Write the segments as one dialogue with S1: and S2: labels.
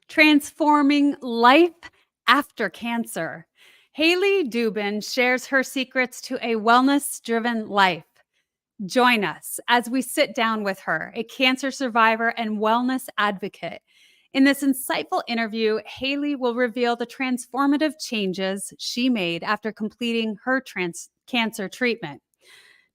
S1: Transforming Life After Cancer. Hayley Dubin shares her secrets to a wellness-driven life. Join us as we sit down with her, a cancer survivor and wellness advocate. In this insightful interview, Hayley will reveal the transformative changes she made after completing her cancer treatment.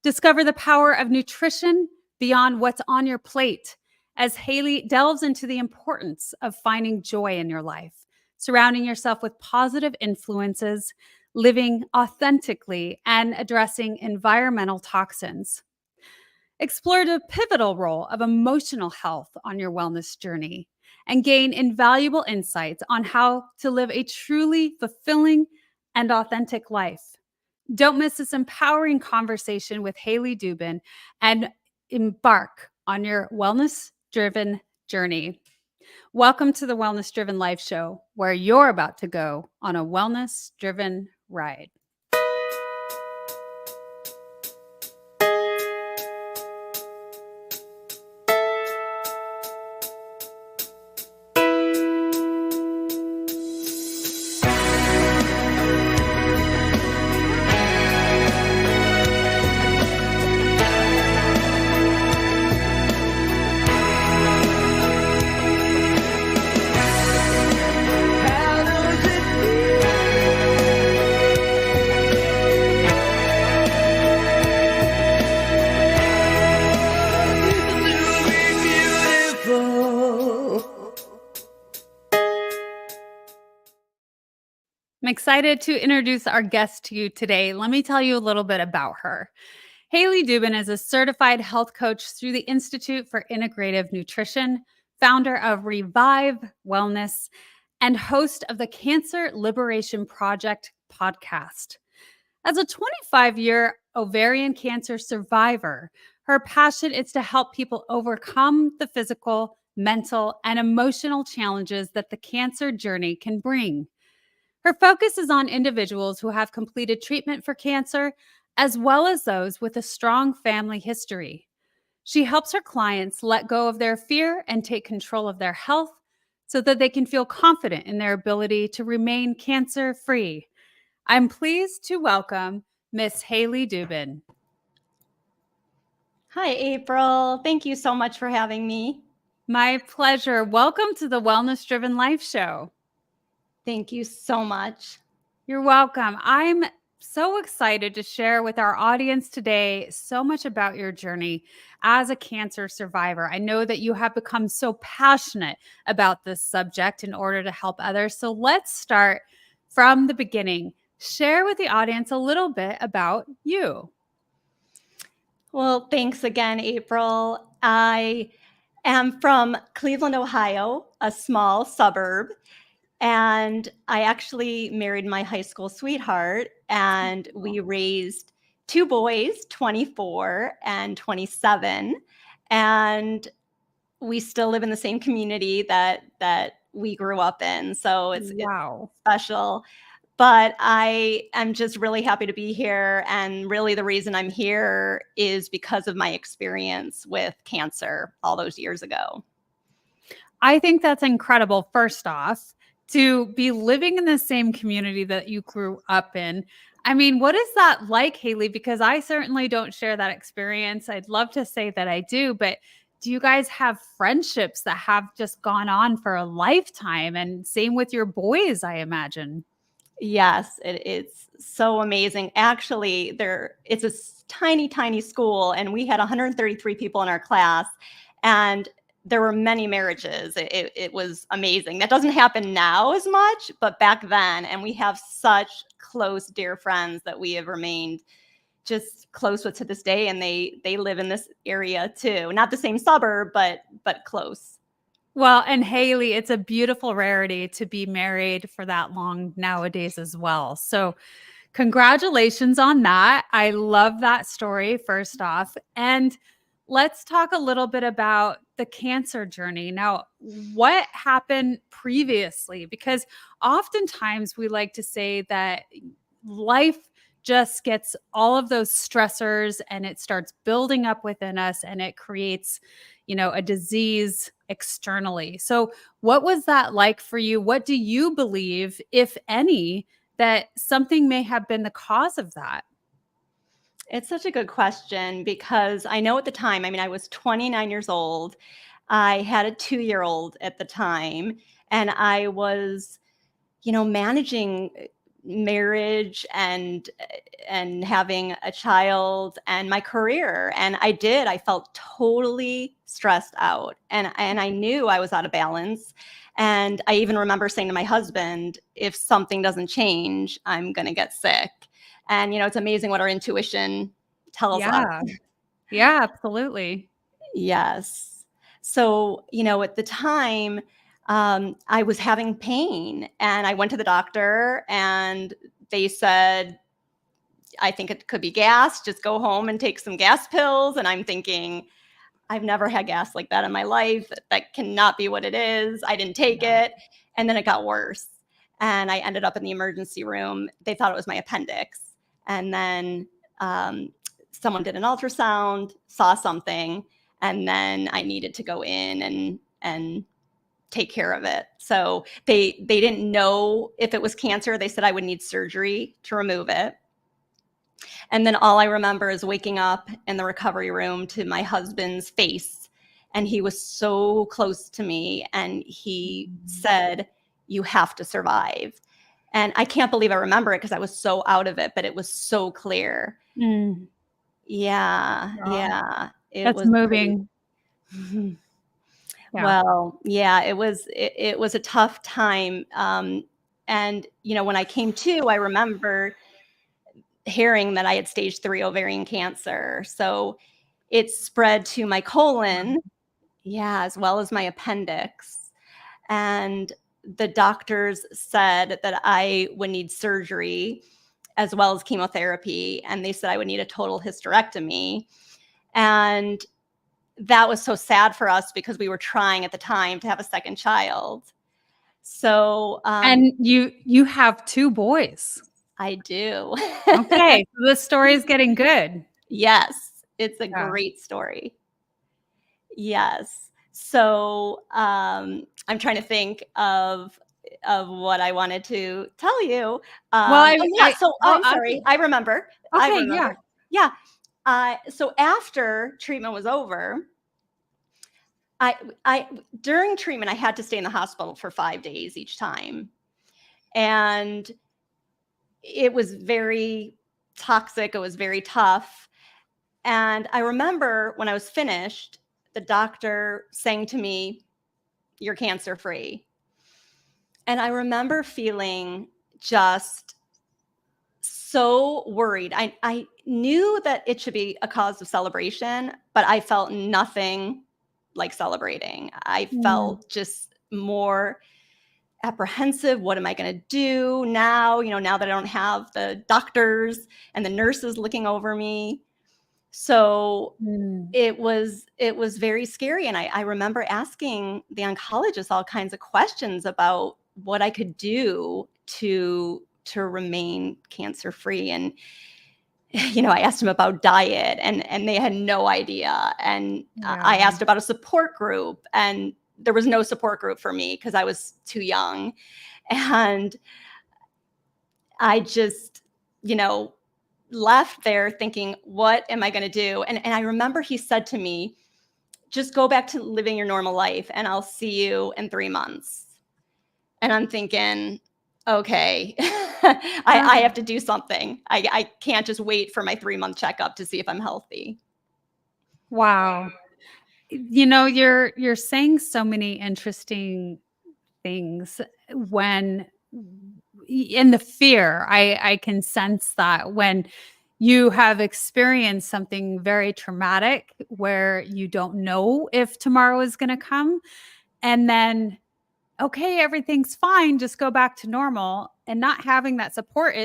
S1: Discover the power of nutrition beyond what's on your plate as Hayley delves into the importance of finding joy in your life, surrounding yourself with positive influences, living authentically, and addressing environmental toxins. Explore the pivotal role of emotional health on your wellness journey and gain invaluable insights on how to live a truly fulfilling and authentic life. Don't miss this empowering conversation with Hayley Dubin and embark on your wellness-driven journey. Welcome to the Wellness Driven Life Show, where you're about to go on a wellness-driven ride. I'm excited to introduce our guest to you today. Let me tell you a little bit about her. Hayley Dubin is a certified health coach through the Institute for Integrative Nutrition, founder of Revive Wellness, and host of the Cancer Liberation Project podcast. As a 25-year ovarian cancer survivor, her passion is to help people overcome the physical, mental, and emotional challenges that the cancer journey can bring. Her focus is on individuals who have completed treatment for cancer, as well as those with a strong family history. She helps her clients let go of their fear and take control of their health so that they can feel confident in their ability to remain cancer-free. I'm pleased to welcome Miss Hayley Dubin.
S2: Hi, April. Thank you so much for having me.
S1: My pleasure. Welcome to the Wellness Driven Life Show.
S2: Thank you so much.
S1: You're welcome. I'm so excited to share with our audience today so much about your journey as a cancer survivor. I know that you have become so passionate about this subject in order to help others. So let's start from the beginning. Share with the audience a little bit about you.
S2: Well, thanks again, April. I am from Cleveland, Ohio, a small suburb. And I actually married my high school sweetheart, and we raised two boys, 24 and 27. And we still live in the same community that we grew up in. So it's special. But I am just really happy to be here. And really the reason I'm here is because of my experience with cancer all those years ago.
S1: I think that's incredible, first off, to be living in the same community that you grew up in. I mean, what is that like, Hayley? Because I certainly don't share that experience. I'd love to say that I do, but do you guys have friendships that have just gone on for a lifetime? And same with your boys, I imagine.
S2: Yes, it's so amazing. Actually, it's a tiny, tiny school, and we had 133 people in our class, and there were many marriages. It was amazing. That doesn't happen now as much, but back then, and we have such close, dear friends that we have remained just close with to this day, and they live in this area too. Not the same suburb, but close.
S1: Well, and Hayley, it's a beautiful rarity to be married for that long nowadays as well. So congratulations on that. I love that story, first off. And let's talk a little bit about the cancer journey. Now, what happened previously? Because oftentimes we like to say that life just gets all of those stressors and it starts building up within us and it creates, a disease externally. So, what was that like for you? What do you believe, if any, that something may have been the cause of that?
S2: It's such a good question because I know at the time, I mean, I was 29 years old. I had a 2-year-old at the time, and I was, managing marriage and having a child and my career. And I felt totally stressed out. And I knew I was out of balance. And I even remember saying to my husband, if something doesn't change, I'm going to get sick. And it's amazing what our intuition tells us.
S1: Yeah. Yeah, absolutely.
S2: Yes. So, at the time, I was having pain and I went to the doctor and they said, I think it could be gas. Just go home and take some gas pills. And I'm thinking, I've never had gas like that in my life. That cannot be what it is. I didn't take
S1: Yeah.
S2: it. And then it got worse. And I ended up in the emergency room. They thought it was my appendix. And then someone did an ultrasound, saw something, and then I needed to go in and take care of it. So they didn't know if it was cancer. They said I would need surgery to remove it. And then all I remember is waking up in the recovery room to my husband's face. And he was so close to me. And he said, "You have to survive." And I can't believe I remember it because I was so out of it, but it was so clear.
S1: Mm.
S2: Yeah.
S1: Wow.
S2: Yeah. It
S1: That's
S2: was pretty.
S1: moving. Yeah.
S2: Well, yeah, it was a tough time. And when I came to, I remember hearing that I had stage 3 ovarian cancer. So it spread to my colon, yeah, as well as my appendix. And the doctors said that I would need surgery as well as chemotherapy. And they said I would need a total hysterectomy. And that was so sad for us because we were trying at the time to have a second child. So
S1: And you have 2 boys.
S2: I do.
S1: Okay, so this story is getting good.
S2: Yes, it's a
S1: Yeah.
S2: great story. Yes. So, I'm trying to think of what I wanted to tell you.
S1: Well,
S2: Oh, yeah, so
S1: oh,
S2: I'm sorry, I remember, I
S1: okay, yeah.
S2: remember. Yeah, so after treatment was over, I during treatment, I had to stay in the hospital for 5 days each time, and it was very toxic, it was very tough, and I remember when I was finished, the doctor saying to me, "You're cancer free." And I remember feeling just so worried. I knew that it should be a cause of celebration, but I felt nothing like celebrating. I
S1: Mm,
S2: felt just more apprehensive. What am I going to do now? Now that I don't have the doctors and the nurses looking over me. So
S1: mm.
S2: it was very scary, and I remember asking the oncologist all kinds of questions about what I could do to remain cancer free. And I asked him about diet, and they had no idea. And I
S1: Yeah.
S2: asked about a support group, and there was no support group for me because I was too young. And I just, you know, left there thinking, what am I going to do? And I remember he said to me, just go back to living your normal life and I'll see you in 3 months. And I'm thinking, okay, I
S1: Oh,
S2: have to do something. I can't just wait for my 3-month checkup to see if I'm healthy.
S1: wow. You're saying so many interesting things when in the fear, I can sense that when you have experienced something very traumatic where you don't know if tomorrow is gonna come, and then okay, everything's fine, just go back to normal, and not having that support,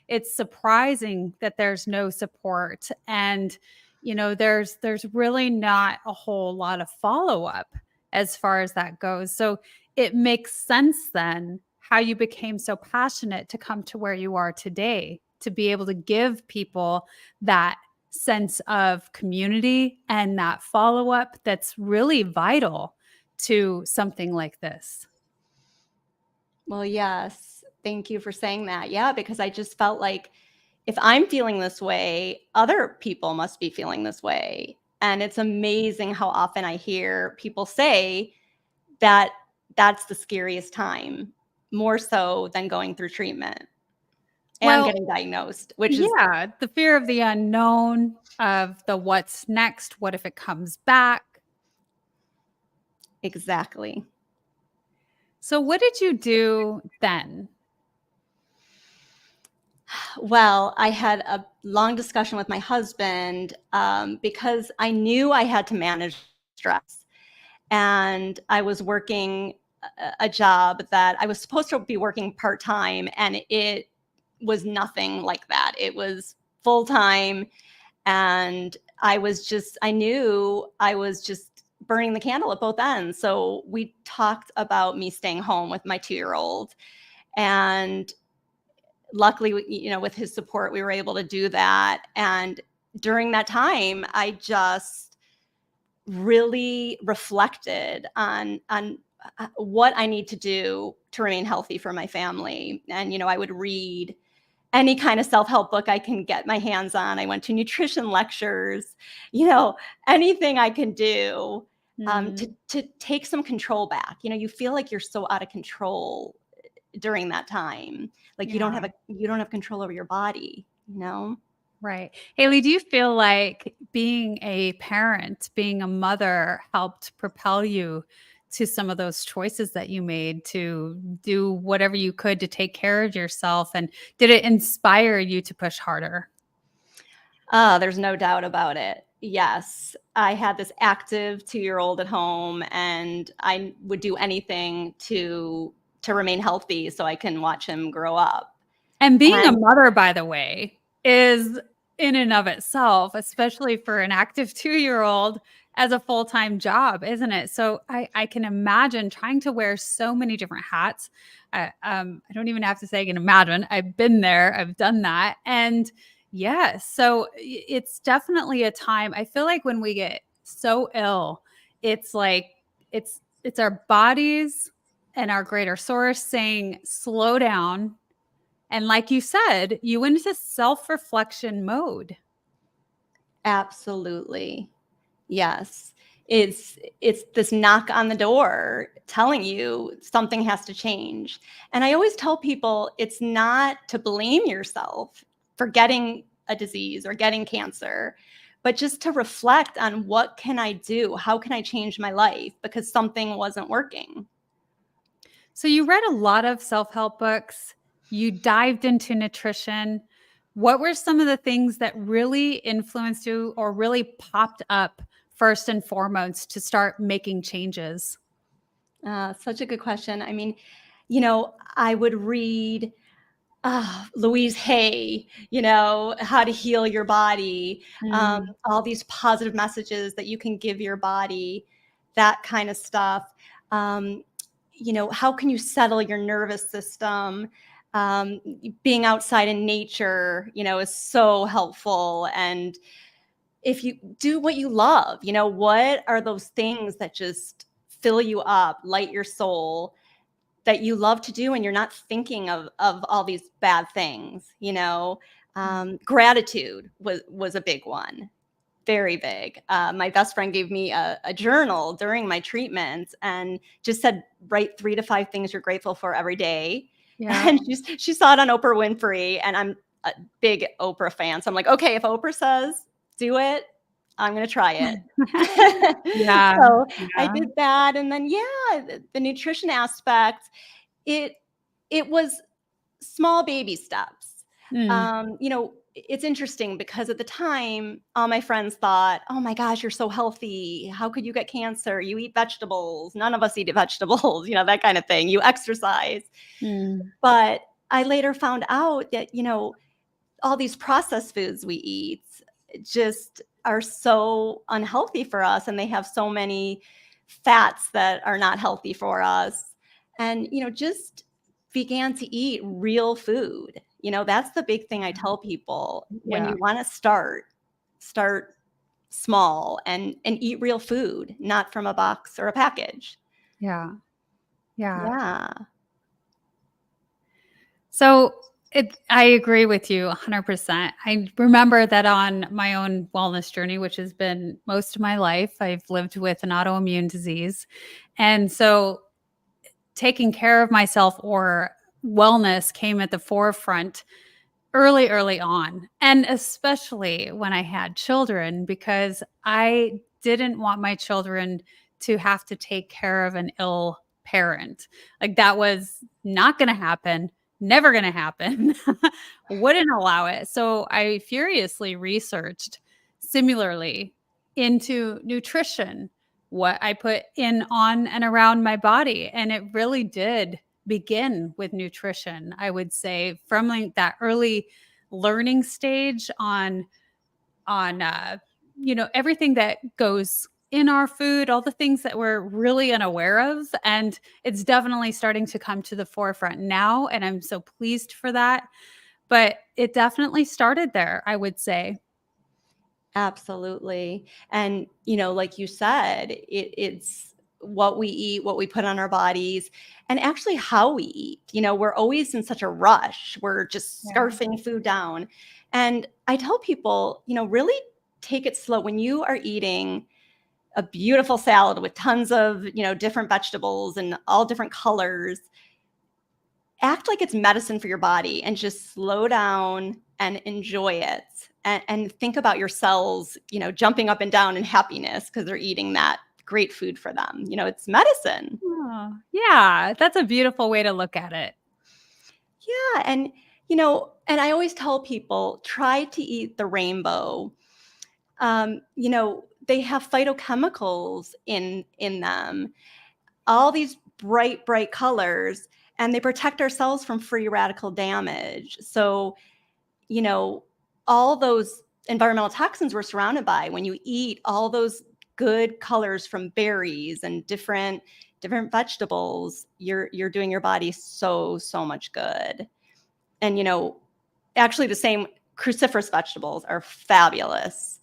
S1: it's surprising that there's no support, and there's really not a whole lot of follow-up as far as that goes. So it makes sense then how you became so passionate to come to where you are today to be able to give people that sense of community and that follow-up that's really vital to something like this.
S2: Well, yes. Thank you for saying that. Yeah, because I just felt like if I'm feeling this way, other people must be feeling this way. And it's amazing how often I hear people say that that's the scariest time, more so than going through treatment and
S1: Well,
S2: getting diagnosed, which is
S1: yeah, the fear of the unknown, of the what's next, what if it comes back?
S2: exactly.
S1: So what did you do then?
S2: Well, I had a long discussion with my husband because I knew I had to manage stress. And I was working a job that I was supposed to be working part time, and it was nothing like that. It was full time. And I knew I was just burning the candle at both ends. So we talked about me staying home with my 2-year-old. And luckily, with his support, we were able to do that. And during that time, I just really reflected on what I need to do to remain healthy for my family. And I would read any kind of self-help book I can get my hands on. I went to nutrition lectures, anything I can do
S1: Mm,
S2: to take some control back. You feel like you're so out of control during that time, like
S1: yeah.
S2: you don't have control over your body.
S1: Right. Haley, do you feel like being a parent, being a mother helped propel you to some of those choices that you made to do whatever you could to take care of yourself? And did it inspire you to push harder?
S2: There's no doubt about it. Yes. I had this active 2-year-old at home, and I would do anything to remain healthy so I can watch him grow up.
S1: And being a
S2: And
S1: mother, by the way, is in and of itself, especially for an active 2-year-old, as a full-time job, isn't it? So I can imagine trying to wear so many different hats. I don't even have to say I can imagine. I've been there, I've done that. And yeah, so it's definitely a time. I feel like when we get so ill, it's like it's our bodies and our greater source saying, slow down, and like you said, you went into self-reflection mode.
S2: absolutely. Yes. It's this knock on the door telling you something has to change. And I always tell people it's not to blame yourself for getting a disease or getting cancer, but just to reflect on what can I do? How can I change my life because something wasn't working?
S1: So you read a lot of self-help books, you dived into nutrition. What were some of the things that really influenced you or really popped up first and foremost to start making changes?
S2: Such a good question. I mean, I would read Louise Hay, how to heal your body,
S1: Mm,
S2: all these positive messages that you can give your body, that kind of stuff. Um, how can you settle your nervous system? Um, Being outside in nature, is so helpful. And if you do what you love, what are those things that just fill you up, light your soul, that you love to do, and you're not thinking of all these bad things.
S1: mm.
S2: Gratitude was a big one, very big. My best friend gave me a journal during my treatment and just said, write 3 to 5 things you're grateful for every day.
S1: Yeah.
S2: And she saw it on Oprah Winfrey, and I'm a big Oprah fan, so I'm like, okay, if Oprah says do it, I'm gonna try it.
S1: Yeah,
S2: So I
S1: yeah.
S2: did that, and then yeah, the nutrition aspect, it it was small baby steps.
S1: Mm,
S2: It's interesting because at the time, all my friends thought, "Oh my gosh, you're so healthy. How could you get cancer? You eat vegetables. None of us eat vegetables," that kind of thing. You exercise.
S1: mm.
S2: But I later found out that, all these processed foods we eat just are so unhealthy for us, and they have so many fats that are not healthy for us. And just began to eat real food, That's the big thing I tell people. When
S1: Yeah.
S2: you want to start small and eat real food, not from a box or a package.
S1: Yeah. Yeah.
S2: Yeah.
S1: So I agree with you 100%. I remember that on my own wellness journey, which has been most of my life, I've lived with an autoimmune disease. And so taking care of myself or wellness came at the forefront early on, and especially when I had children, because I didn't want my children to have to take care of an ill parent. Like, that was not gonna happen, never gonna happen, wouldn't allow it. So I furiously researched similarly into nutrition, what I put in, on, and around my body, and it really did begin with nutrition. I would say from like that early learning stage on everything that goes in our food, all the things that we're really unaware of, and it's definitely starting to come to the forefront now, and I'm so pleased for that. But it definitely started there, I would say.
S2: Absolutely. And, like you said, it's what we eat, what we put on our bodies, and actually how we eat. We're always in such a rush. We're just
S1: Yeah.
S2: scarfing food down. And I tell people, really take it slow. When you are eating a beautiful salad with tons of, different vegetables and all different colors, act like it's medicine for your body and just slow down and enjoy it, and think about your cells, jumping up and down in happiness because they're eating that great food for them. It's medicine.
S1: Oh, yeah, that's a beautiful way to look at it.
S2: Yeah. And I always tell people, try to eat the rainbow. They have phytochemicals in them, all these bright colors, and they protect our cells from free radical damage. So, you know, all those environmental toxins we're surrounded by, when you eat all those good colors from berries and different vegetables, you're doing your body so much good. And actually, the same cruciferous vegetables are fabulous.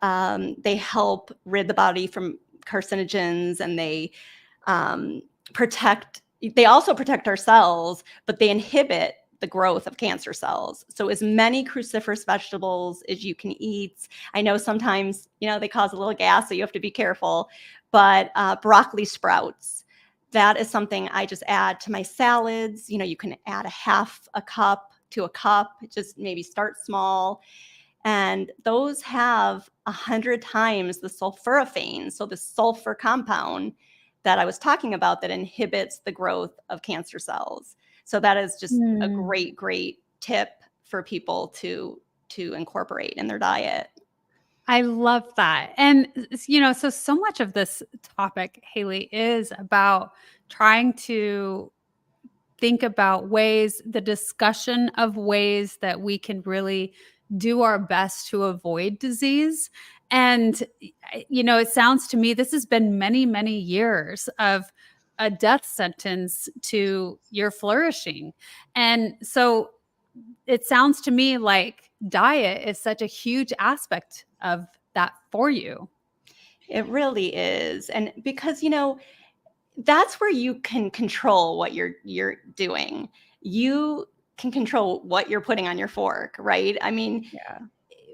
S2: They help rid the body from carcinogens, and um, protect. They also protect our cells, but they inhibit the growth of cancer cells. So as many cruciferous vegetables as you can eat. I know sometimes they cause a little gas, so you have to be careful. But broccoli sprouts, that is something I just add to my salads. You can add a half a cup to a cup. Just maybe start small, and those have 100 times the sulforaphane, so the sulfur compound that I was talking about that inhibits the growth of cancer cells. So that is just a
S1: Mm.
S2: great tip for people to incorporate in their diet.
S1: I love that. And so much of this topic, Haley, is about trying to think about ways, the discussion of ways that we can really do our best to avoid disease. And, it sounds to me this has been many years of a death sentence to your flourishing. And so it sounds to me like diet is such a huge aspect of that for you.
S2: It really is. And because, that's where you can control what you're doing. You can control what you're putting on your fork, right? I mean,
S1: Yeah.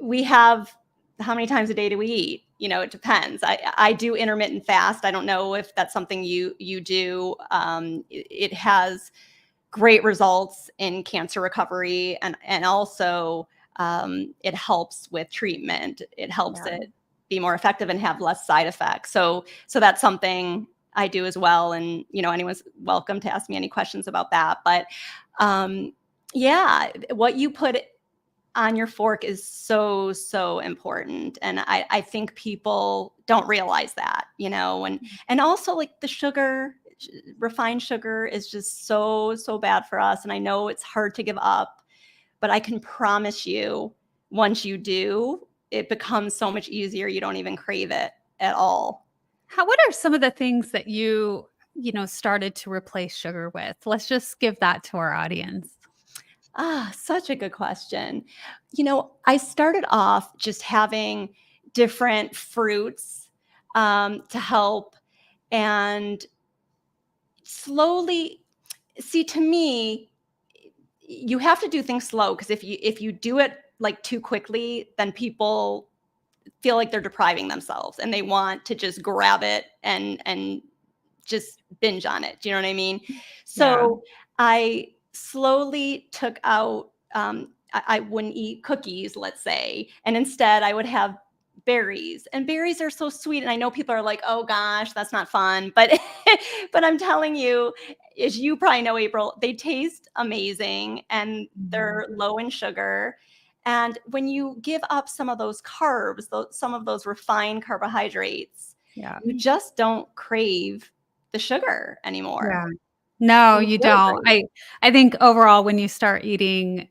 S2: we have, how many times a day do we eat? It depends. I do intermittent fast. I don't know if that's something you do. It has great results in cancer recovery, and also it helps with treatment. It helps
S1: Yeah.
S2: it be more effective and have less side effects. So that's something I do as well. And anyone's welcome to ask me any questions about that. But yeah, what you put on your fork is so important, and I think people don't realize that, and also, like, the sugar, refined sugar is just so bad for us, and I know it's hard to give up, but I can promise you, once you do, it becomes so much easier. You don't even crave it at all.
S1: What are some of the things that you started to replace sugar with? Let's just give that to our audience.
S2: Such a good question. I started off just having different fruits to help, and slowly, see, to me, you have to do things slow, because if you do it like too quickly, then people feel like they're depriving themselves and they want to just grab it and just binge on it. Do you know what I mean?
S1: Yeah.
S2: So I slowly took out, I wouldn't eat cookies, let's say, and instead I would have berries. And berries are so sweet. And I know people are like, oh gosh, that's not fun. But but I'm telling you, as you probably know, April, they taste amazing and
S1: Mhm.
S2: they're low in sugar. And when you give up some of those carbs, some of those refined carbohydrates,
S1: Yeah.
S2: you just don't crave the sugar anymore.
S1: Yeah. No,
S2: And you
S1: you
S2: feel
S1: don't.
S2: great.
S1: I think overall when you start eating,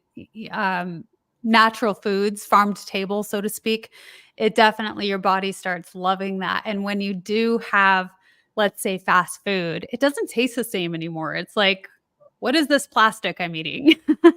S1: natural foods, farm to table, so to speak, it definitely your body starts loving that, and when you do have, let's say, fast food, it doesn't taste the same anymore. It's like, "What is this plastic I'm eating?"
S2: That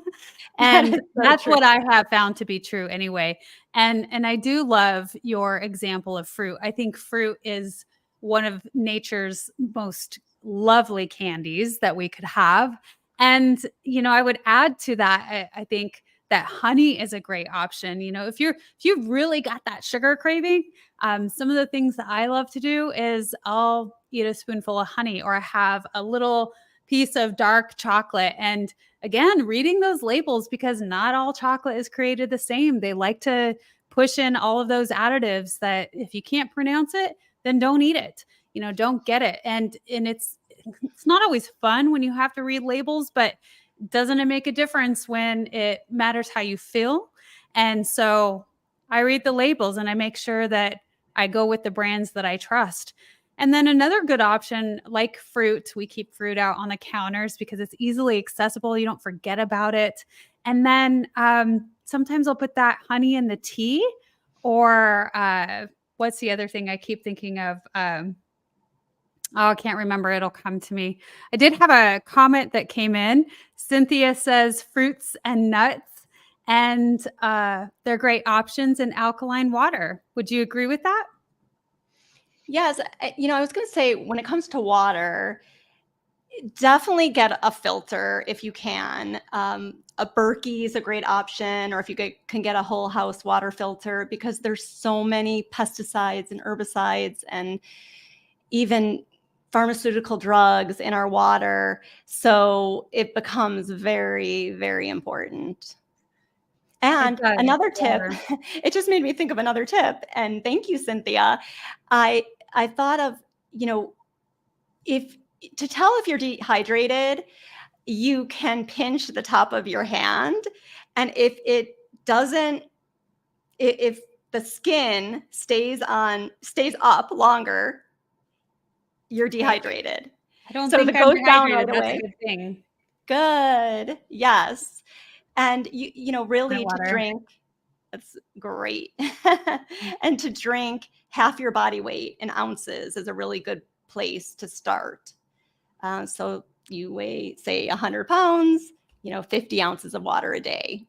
S1: And
S2: is so
S1: that's
S2: true.
S1: what I have found to be true anyway, and I do love your example of fruit. I think fruit is one of nature's most lovely candies that we could have. And, I would add to that, I think that honey is a great option. If you've really got that sugar craving, some of the things that I love to do is I'll eat a spoonful of honey or I have a little piece of dark chocolate. And again, reading those labels because not all chocolate is created the same. They like to push in all of those additives that if you can't pronounce it, then don't eat it. Don't get it. And it's not always fun when you have to read labels, but doesn't it make a difference when it matters how you feel? And so I read the labels and I make sure that I go with the brands that I trust. And then another good option, like fruit, we keep fruit out on the counters because it's easily accessible. You don't forget about it. And then sometimes I'll put that honey in the tea, or what's the other thing I keep thinking of? Oh, I can't remember. It'll come to me. I did have a comment that came in. Cynthia says fruits and nuts, and they're great options in alkaline water. Would you agree with that?
S2: Yes, I was going to say, when it comes to water, definitely get a filter if you can. A Berkey is a great option, or if you can get a whole house water filter, because there's so many pesticides and herbicides and even pharmaceutical drugs in our water. So it becomes very, very important.
S1: It
S2: And
S1: does.
S2: another tip,
S1: Water.
S2: it just made me think of another tip. And thank you, Cynthia. I I thought of, you know, if to tell if you're dehydrated, you can pinch the top of your hand. And if it doesn't, if the skin stays up longer, you're
S1: I
S2: dehydrated.
S1: I don't
S2: So if
S1: think
S2: it
S1: I'm
S2: goes down
S1: dehydrated.
S2: right
S1: That's a
S2: away,
S1: good thing.
S2: good. Yes. And
S1: My
S2: really to
S1: water.
S2: drink, that's great. And to drink half your body weight in ounces is a really good place to start. So you weigh, say, 100 pounds, 50 ounces of water a day.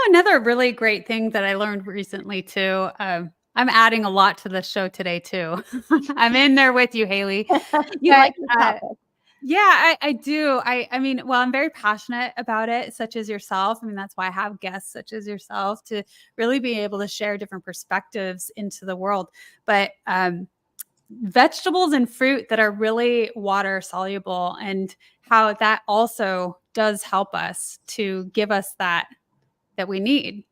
S1: Another really great thing that I learned recently too. I'm adding a lot to the show today too. I'm in there with you, Haley.
S2: You
S1: But
S2: like this topic.
S1: yeah, I do. I mean, well, I'm very passionate about it, such as yourself. I mean, that's why I have guests such as yourself to really be able to share different perspectives into the world. But vegetables and fruit that are really water soluble, and how that also does help us to give us that we need,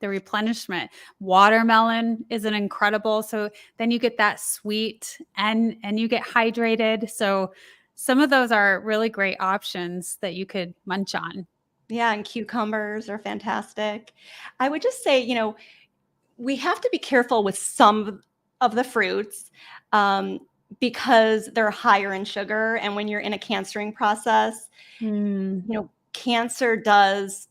S1: the replenishment. Watermelon is an incredible. So then you get that sweet and you get hydrated. So some of those are really great options that you could munch on.
S2: Yeah, and cucumbers are fantastic. I would just say, we have to be careful with some of the fruits, um, because they're higher in sugar. And when you're in a cancering process,
S1: Mm,
S2: cancer does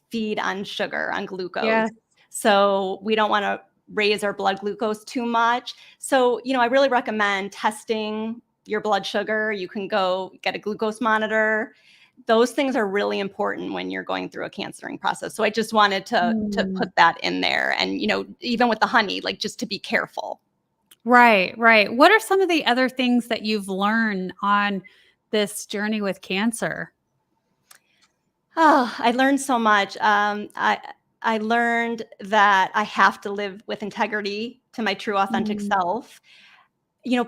S2: feed on sugar, on
S1: yeah.
S2: glucose. So we don't want to raise our blood glucose too much. So, I really recommend testing your blood sugar. You can go get a glucose monitor those things are really important when you're going through a cancering process. So I just wanted to
S1: Mm.
S2: put that in there. And, even with the honey, like, just to be careful.
S1: Right, right. What are some of the other things that you've learned on this journey with cancer?
S2: Oh, I learned so much. I learned that I have to live with integrity to my true authentic
S1: Mm.
S2: self.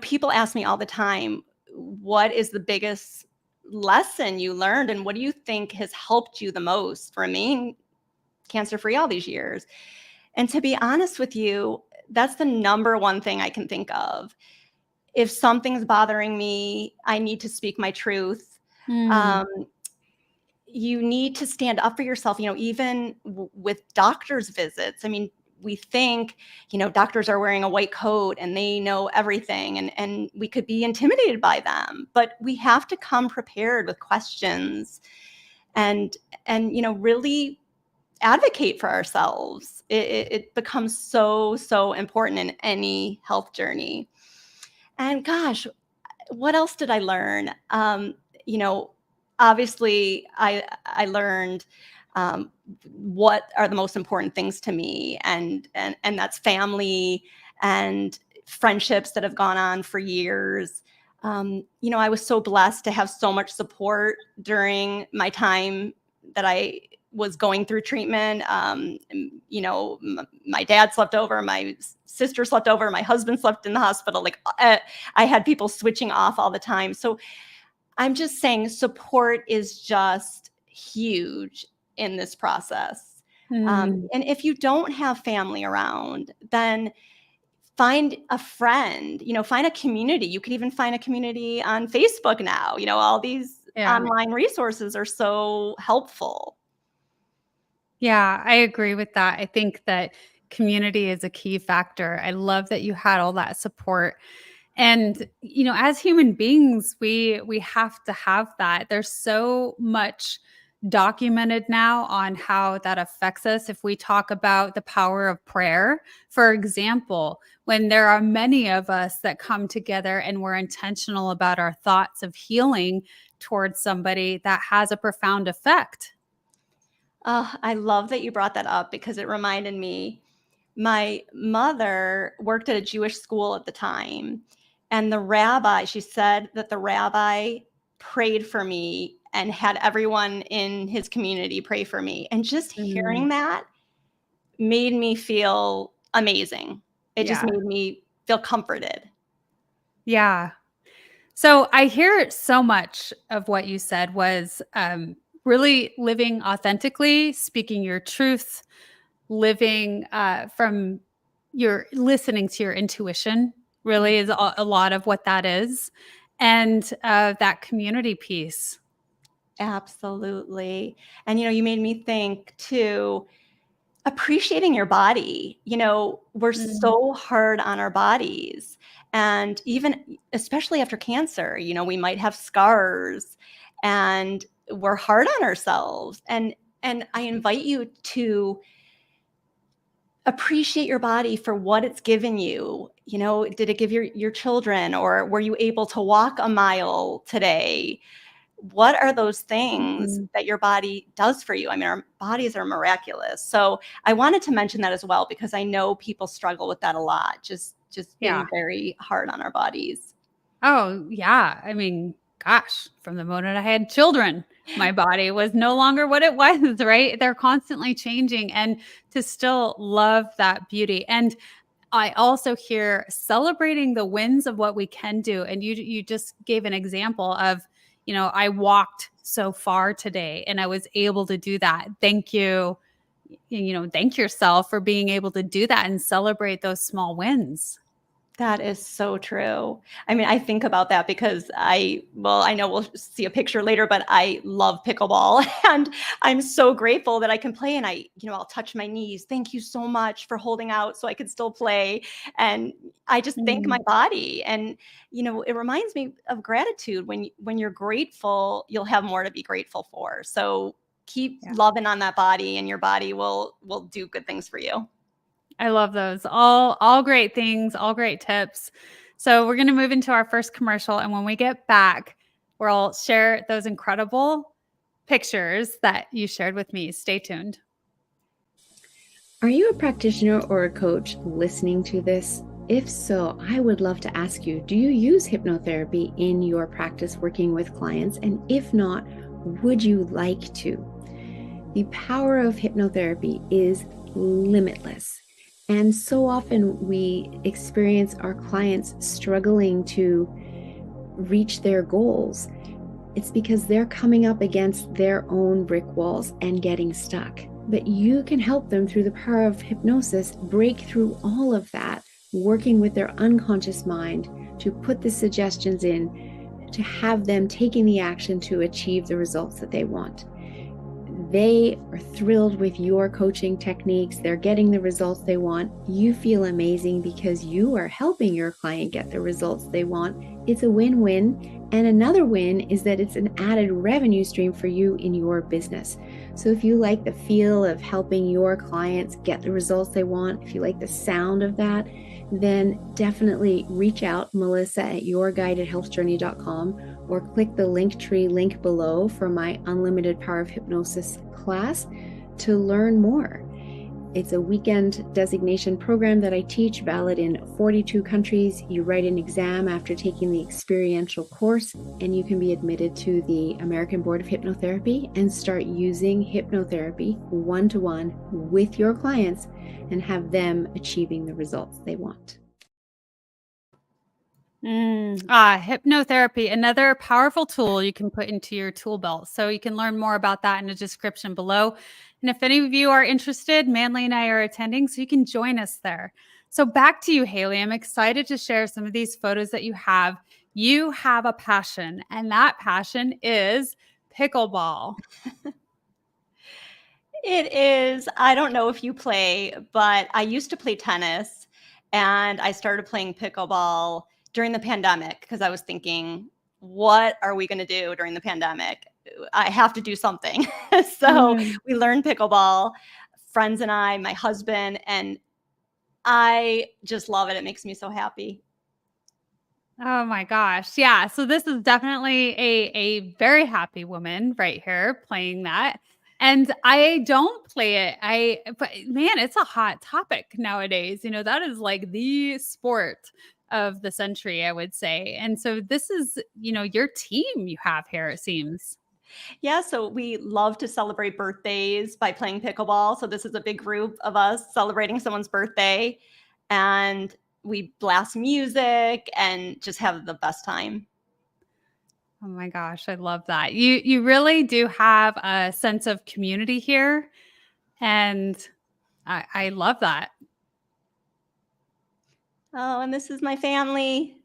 S2: People ask me all the time, what is the biggest lesson you learned, and what do you think has helped you the most remain cancer free all these years? And to be honest with you, that's the number one thing I can think of. If something's bothering me, I need to speak my truth.
S1: Mm.
S2: Um, you need to stand up for yourself, even with doctor's visits. I mean, we think, doctors are wearing a white coat and they know everything, and we could be intimidated by them, but we have to come prepared with questions and really advocate for ourselves. It becomes so, so important in any health journey. And gosh, what else did I learn? You know, Obviously, I learned um, what are the most important things to me, and that's family and friendships that have gone on for years. I was so blessed to have so much support during my time that I was going through treatment. My dad slept over, my sister slept over, my husband slept in the hospital. Like, I had people switching off all the time. So I'm just saying support is just huge in this process.
S1: Mm.
S2: And if you don't have family around, then find a friend, find a community. You can even find a community on Facebook now. All these
S1: Yeah.
S2: online resources are so helpful.
S1: Yeah, I agree with that. I think that community is a key factor. I love that you had all that support. And as human beings, we have to have that. There's so much documented now on how that affects us. If we talk about the power of prayer, for example, when there are many of us that come together and we're intentional about our thoughts of healing towards somebody, that has a profound effect.
S2: I love that you brought that up because it reminded me. My mother worked at a Jewish school at the time, and she said that the rabbi prayed for me and had everyone in his community pray for me. And just
S1: Mm,
S2: hearing that made me feel amazing. It just
S1: yeah.
S2: made me feel comforted.
S1: Yeah. So I hear so much of what you said was really living authentically, speaking your truth, living from your listening to your intuition, really is a lot of what that is. And that community piece.
S2: Absolutely. And you made me think too, appreciating your body. We're
S1: Mm,
S2: so hard on our bodies. And even especially after cancer, we might have scars, and we're hard on ourselves. And I invite you to appreciate your body for what it's given you. Did it give your children, or were you able to walk a mile today? What are those things
S1: mhm.
S2: that your body does for you? I mean, our bodies are miraculous. So I wanted to mention that as well, because I know people struggle with that a lot, just
S1: Yeah.
S2: being very hard on our bodies.
S1: Oh, yeah. I mean, gosh, from the moment I had children, my body was no longer what it was, right? They're constantly changing, and to still love that beauty. And I also hear celebrating the wins of what we can do. And you just gave an example of, I walked so far today and I was able to do that. Thank you. Thank yourself for being able to do that and celebrate those small wins.
S2: That is so true. I mean, I think about that because I know we'll see a picture later, but I love pickleball and I'm so grateful that I can play, and I'll touch my knees. Thank you so much for holding out so I could still play. And I just thank my
S1: Mm,
S2: body. And, it reminds me of gratitude. When you're grateful, you'll have more to be grateful for. So keep
S1: yeah.
S2: loving on that body, and your body will do good things for you.
S1: I love those. All great things, all great tips. So we're going to move into our first commercial, and when we get back, we'll share those incredible pictures that you shared with me. Stay tuned.
S3: Are you a practitioner or a coach listening to this? If so, I would love to ask you, do you use hypnotherapy in your practice working with clients? And if not, would you like to? The power of hypnotherapy is limitless. And so often we experience our clients struggling to reach their goals. It's because they're coming up against their own brick walls and getting stuck. But you can help them through the power of hypnosis break through all of that, working with their unconscious mind to put the suggestions in, to have them taking the action to achieve the results that they want. They are thrilled with your coaching techniques. They're getting the results they want. You feel amazing because you are helping your client get the results they want. It's a win-win. And another win is that it's an added revenue stream for you in your business. So if you like the feel of helping your clients get the results they want, if you like the sound of that, then definitely reach out, Melissa at yourguidedhealthjourney.com, or click the Linktree link below for my Unlimited Power of Hypnosis class to learn more. It's a weekend designation program that I teach, valid in 42 countries. You write an exam after taking the experiential course, and you can be admitted to the American Board of Hypnotherapy and start using hypnotherapy one-to-one with your clients and have them achieving the results they want.
S1: Hypnotherapy, another powerful tool you can put into your tool belt. So you can learn more about that in the description below. And if any of you are interested, Manly and I are attending, so you can join us there. So back to you, Hayley. I'm excited to share some of these photos that you have. You have a passion, and that passion is pickleball.
S2: It is. I don't know if you play, but I used to play tennis, and I started playing pickleball during the pandemic because I was thinking, what are we going to do during the pandemic? I have to do something. So we learned pickleball, friends and I, my husband, and I just love it. It makes me so happy.
S1: Oh my gosh. Yeah. So this is definitely a very happy woman right here playing that. And I don't play it. But man, it's a hot topic nowadays. That is like the sport of the century, I would say. And so this is, your team you have here, it seems.
S2: Yeah, so we love to celebrate birthdays by playing pickleball. So this is a big group of us celebrating someone's birthday, and we blast music and just have the best time.
S1: Oh my gosh, I love that. You really do have a sense of community here, and I love that.
S2: Oh, and this is my family.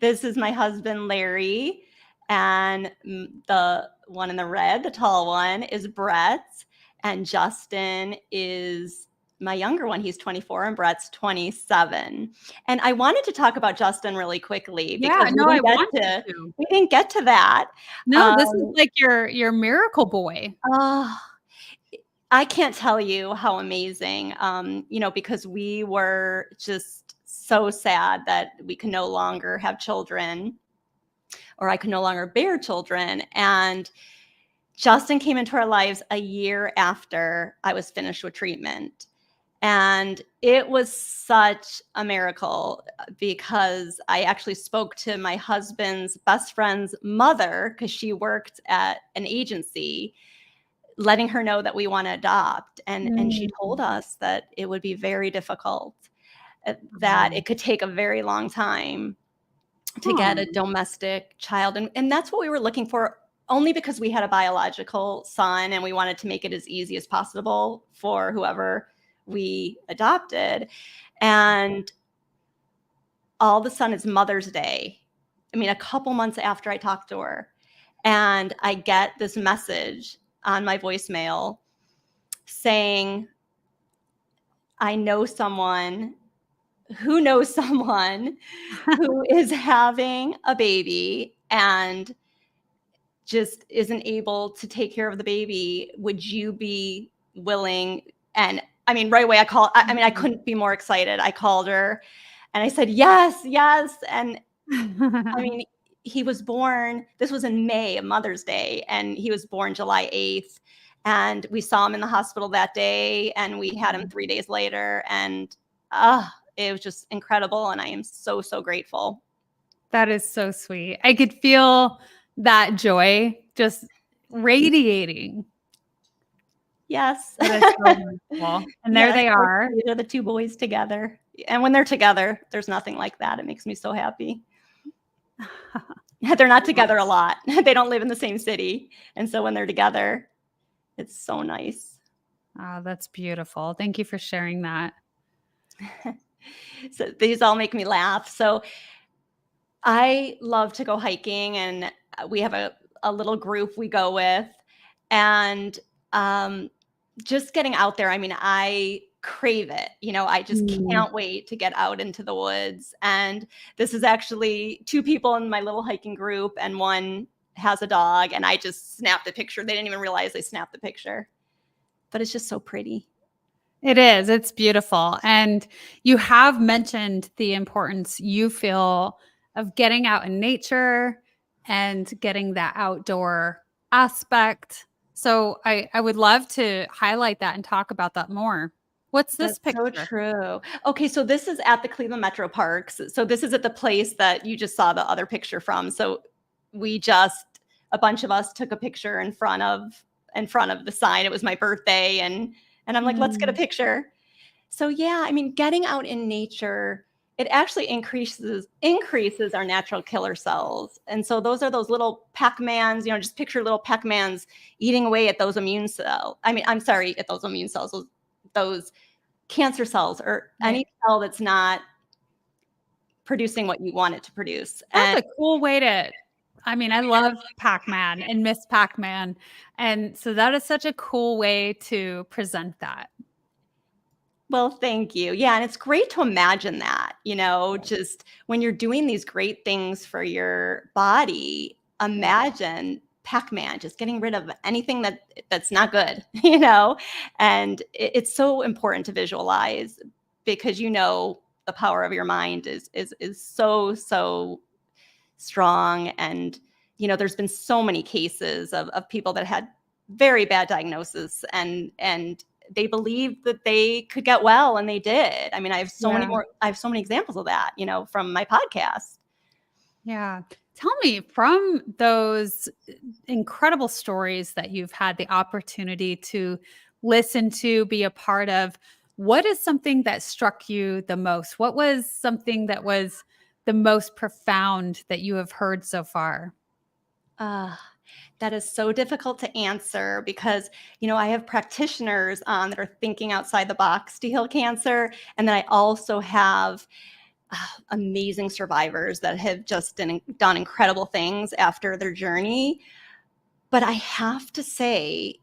S2: This is my husband, Larry. And the one in the red, the tall one, is Brett. And Justin is my younger one. He's 24 and Brett's 27. And I wanted to talk about Justin really quickly
S1: Yeah,
S2: because
S1: no, I wanted to.
S2: we didn't get to that.
S1: No, this is like your miracle boy.
S2: Oh, I can't tell you how amazing, because we were just so sad that we could no longer have children, or I could no longer bear children. And Justin came into our lives a year after I was finished with treatment. And it was such a miracle because I actually spoke to my husband's best friend's mother because she worked at an agency, letting her know that we want to adopt. And she told us that it would be very difficult, that it could take a very long time to get a domestic child. And that's what we were looking for, only because we had a biological son and we wanted to make it as easy as possible for whoever we adopted. And all of a sudden it's Mother's Day. I mean, a couple months after I talked to her, and I get this message on my voicemail saying, I know someone who knows someone who is having a baby and just isn't able to take care of the baby. Would you be willing? And I mean, right away I couldn't be more excited. I called her and I said, yes. And I mean, he was born, this was in May, of Mother's Day, and he was born July 8th. And we saw him in the hospital that day, and we had him 3 days later. And it was just incredible. And I am so, so grateful.
S1: That is so sweet. I could feel that joy just radiating.
S2: Yes.
S1: That is so wonderful. And there they are.
S2: They're the two boys together. And when they're together, there's nothing like that. It makes me so happy. They're not together a lot. They don't live in the same city. And so when they're together, it's so nice.
S1: Oh, that's beautiful. Thank you for sharing that.
S2: So these all make me laugh. So I love to go hiking, and we have a little group we go with. And just getting out there, I mean, I crave it. I just can't wait to get out into the woods. And this is actually 2 people in my little hiking group, and one has a dog, and I just snapped a picture. They didn't even realize they snapped the picture, but it's just so pretty.
S1: It is. It's beautiful. And you have mentioned the importance you feel of getting out in nature and getting that outdoor aspect. So I would love to highlight that and talk about that more. What's this picture?
S2: So true. Okay, so this is at the Cleveland Metro Parks. So this is at the place that you just saw the other picture from. So a bunch of us took a picture in front of the sign. It was my birthday, and I'm like, let's get a picture. So yeah, I mean, getting out in nature, it actually increases our natural killer cells. And so those are those little Pac-Mans, just picture little Pac-Mans eating away at those immune cells. I mean, I'm sorry, at those immune cells, those cancer cells, or any cell that's not producing what you want it to produce.
S1: That's a cool way to, I love Pac-Man and Miss Pac-Man. And so that is such a cool way to present that.
S2: Well, thank you. Yeah. And it's great to imagine that, just when you're doing these great things for your body, imagine Pac-Man just getting rid of anything that's not good, and it's so important to visualize, because the power of your mind is so, so strong. And there's been so many cases of people that had very bad diagnosis, and they believed that they could get well, and they did. I mean, I have so many examples of that, from my podcast.
S1: Yeah. Tell me, from those incredible stories that you've had the opportunity to listen to, be a part of, what is something that struck you the most? What was something that was the most profound that you have heard so far?
S2: That is so difficult to answer, because, I have practitioners that are thinking outside the box to heal cancer. And then I also have amazing survivors that have just done incredible things after their journey. But I have to say,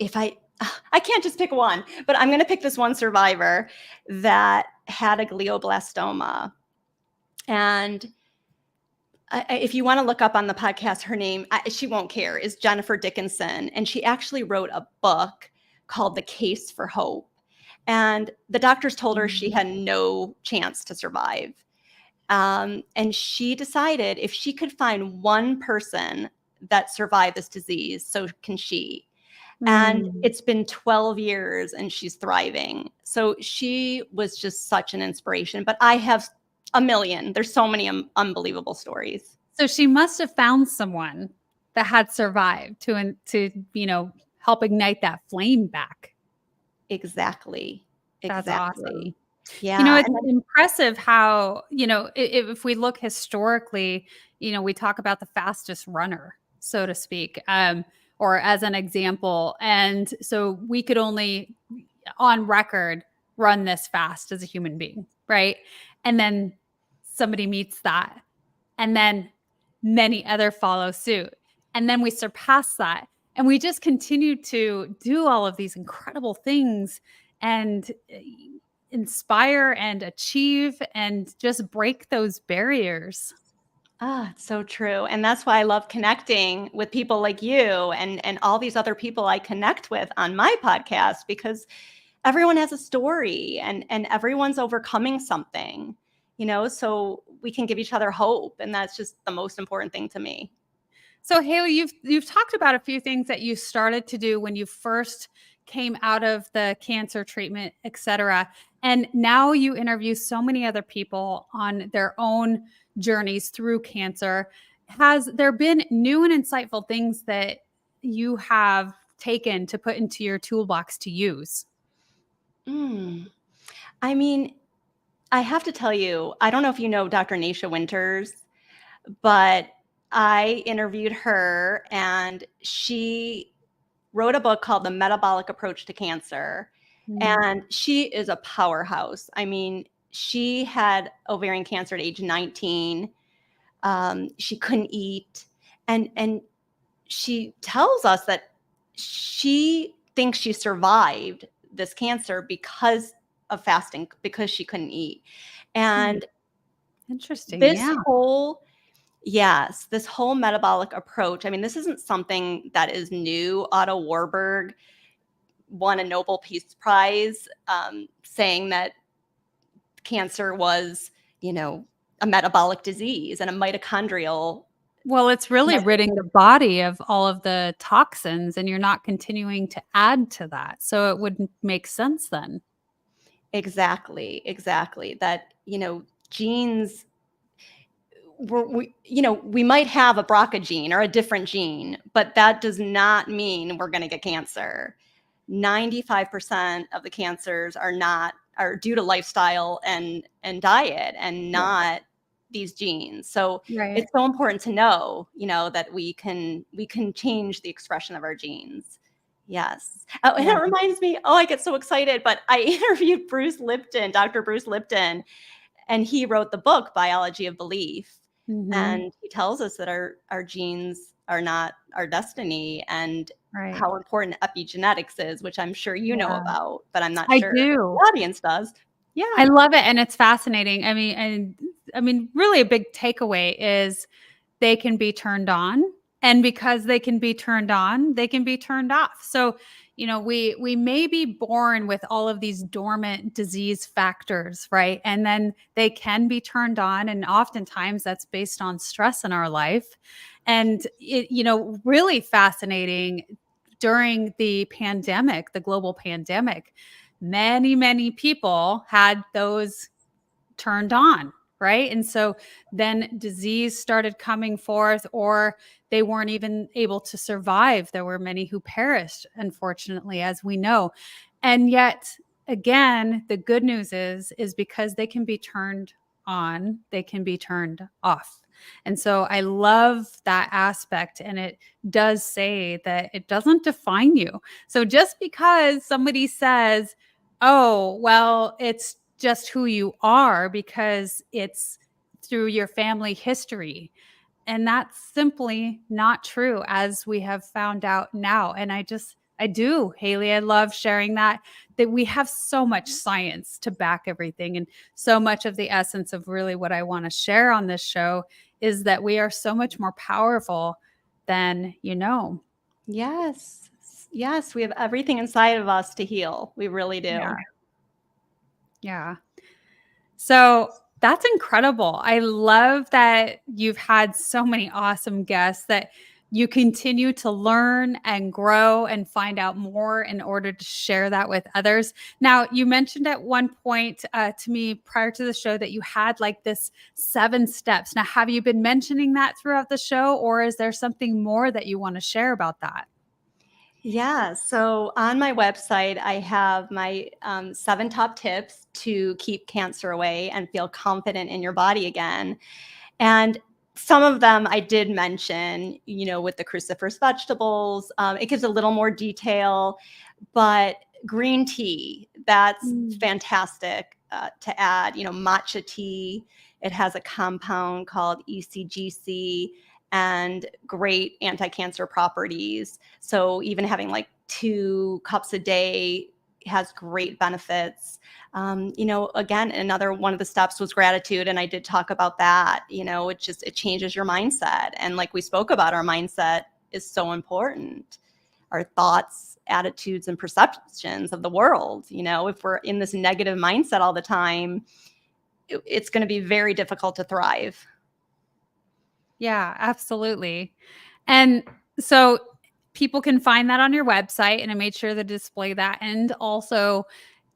S2: I can't just pick one, but I'm going to pick this one survivor that had a glioblastoma. And if you want to look up on the podcast, her name, she won't care, is Jennifer Dickinson. And she actually wrote a book called The Case for Hope. And the doctors told her she had no chance to survive. And she decided if she could find one person that survived this disease, so can she. And it's been 12 years and she's thriving. So she was just such an inspiration. But I have a million. There's so many unbelievable stories.
S1: So she must have found someone that had survived to help ignite that flame back.
S2: Exactly.
S1: That's awesome.
S2: Yeah.
S1: It's impressive how, if we look historically, we talk about the fastest runner, so to speak, or as an example. And so we could only, on record, run this fast as a human being, right? And then somebody meets that. And then many other follow suit. And then we surpass that. And we just continue to do all of these incredible things and inspire and achieve and just break those barriers.
S2: It's so true. And that's why I love connecting with people like you and all these other people I connect with on my podcast, because everyone has a story and everyone's overcoming something, so we can give each other hope. And that's just the most important thing to me.
S1: So Hayley, you've talked about a few things that you started to do when you first came out of the cancer treatment, et cetera. And now you interview so many other people on their own journeys through cancer. Has there been new and insightful things that you have taken to put into your toolbox to use?
S2: I mean, I have to tell you, I don't know if you know Dr. Nasha Winters, but I interviewed her and she wrote a book called The Metabolic Approach to Cancer. And she is a powerhouse. I mean, she had ovarian cancer at age 19. She couldn't eat. And she tells us that she thinks she survived this cancer because of fasting, because she couldn't eat. And
S1: Interesting.
S2: this
S1: Yeah.
S2: whole Yes, this whole metabolic approach. I mean, this isn't something that is new. Otto Warburg won a Nobel Peace Prize saying that cancer was, a metabolic disease and a mitochondrial.
S1: Well, it's really ridding the body of all of the toxins, and you're not continuing to add to that. So it wouldn't make sense then.
S2: Exactly. That, genes we might have a BRCA gene or a different gene, but that does not mean we're going to get cancer. 95% of the cancers are due to lifestyle and diet and not these genes. So
S1: Right.
S2: it's so important to know, that we can change the expression of our genes. Yes. Oh, and
S1: Yeah.
S2: it reminds me, I get so excited, but I interviewed Dr. Bruce Lipton, and he wrote the book Biology of Belief. And he tells us that our genes are not our destiny, and
S1: Right.
S2: how important epigenetics is, which I'm sure you know about, but I'm not
S1: I
S2: sure
S1: do.
S2: the audience does. Yeah.
S1: I love it, and it's fascinating. I mean, really a big takeaway is they can be turned on, and because they can be turned on, they can be turned off. So, we may be born with all of these dormant disease factors, right? And then they can be turned on, and oftentimes that's based on stress in our life. And really fascinating during the pandemic, the global pandemic, many people had those turned on, right? And so then disease started coming forth, or they weren't even able to survive. There were many who perished, unfortunately, as we know. And yet, again, the good news is because they can be turned on, they can be turned off. And so I love that aspect. And it does say that it doesn't define you. So just because somebody says, oh, well, it's just who you are because it's through your family history. And that's simply not true, as we have found out now. And I do, Hayley, I love sharing that we have so much science to back everything. And so much of the essence of really what I want to share on this show is that we are so much more powerful than you know.
S2: Yes. Yes. We have everything inside of us to heal. We really do.
S1: Yeah. So that's incredible. I love that you've had so many awesome guests, that you continue to learn and grow and find out more in order to share that with others. Now, you mentioned at one point to me prior to the show that you had like this 7 steps. Now, have you been mentioning that throughout the show, or is there something more that you want to share about that?
S2: Yeah. So on my website, I have my 7 top tips to keep cancer away and feel confident in your body again. And some of them I did mention, with the cruciferous vegetables. It gives a little more detail, but green tea, that's fantastic to add. Matcha tea, it has a compound called ECGC and great anti-cancer properties. So even having like 2 cups a day has great benefits. Again, another one of the steps was gratitude. And I did talk about that. It changes your mindset. And like we spoke about, our mindset is so important. Our thoughts, attitudes, and perceptions of the world. If we're in this negative mindset all the time, it's going to be very difficult to thrive.
S1: Yeah, absolutely. And so people can find that on your website, and I made sure to display that. And also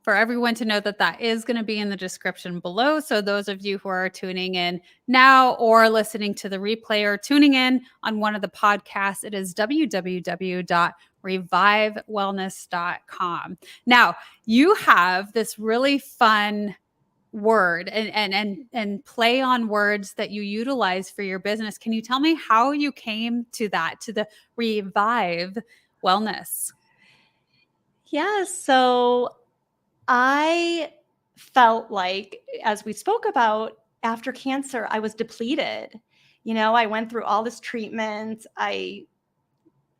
S1: for everyone to know that that is going to be in the description below. So those of you who are tuning in now or listening to the replay or tuning in on one of the podcasts, it is www.revivewellness.com. Now, you have this really fun word and play on words that you utilize for your business. Can you tell me how you came to that, to the Revive Wellness?
S2: Yeah, so I felt like, as we spoke about, after cancer, I was depleted. I went through all this treatment. I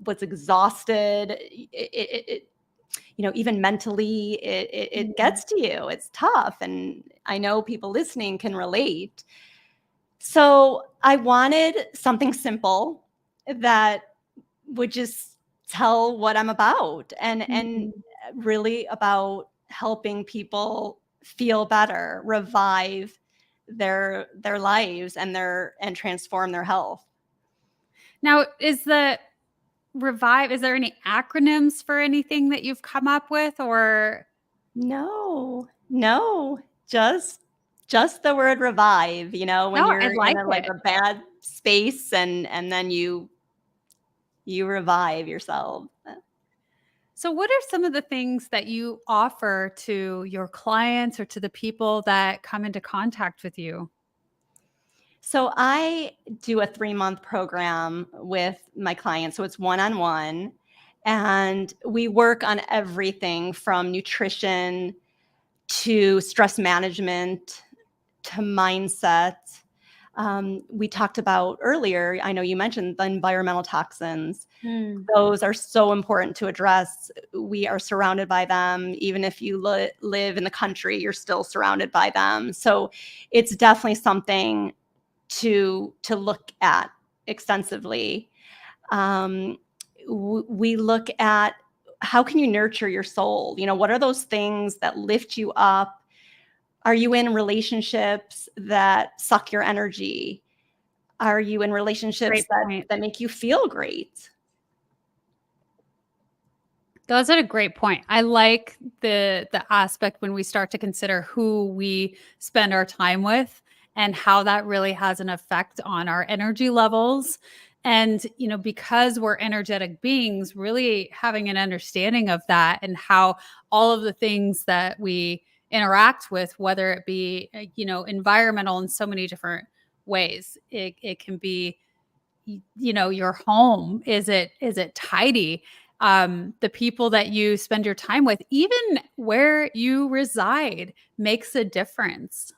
S2: was exhausted. Even mentally, it gets to you. It's tough. And I know people listening can relate. So I wanted something simple that would just tell what I'm about, and really about helping people feel better, revive their lives and transform their health.
S1: Now, is the Revive, is there any acronyms for anything that you've come up with, or?
S2: No, just the word revive, when
S1: No, I
S2: you're in
S1: like
S2: like
S1: it.
S2: a bad space, and then you revive yourself.
S1: So what are some of the things that you offer to your clients or to the people that come into contact with you?
S2: So I do a 3-month program with my clients. So it's one-on-one, and we work on everything from nutrition to stress management to mindset. We talked about earlier, I know you mentioned the environmental toxins. Those are so important to address. We are surrounded by them. Even if you live in the country, you're still surrounded by them. So it's definitely something to look at extensively. We look at, how can you nurture your soul? What are those things that lift you up? Are you in relationships that suck your energy? Are you in relationships
S1: Great point.
S2: that make you feel great?
S1: That's a great point. I like the aspect when we start to consider who we spend our time with and how that really has an effect on our energy levels. And, because we're energetic beings, really having an understanding of that and how all of the things that we interact with, whether it be, environmental in so many different ways, it can be, your home. Is it tidy? The people that you spend your time with, even where you reside, makes a difference.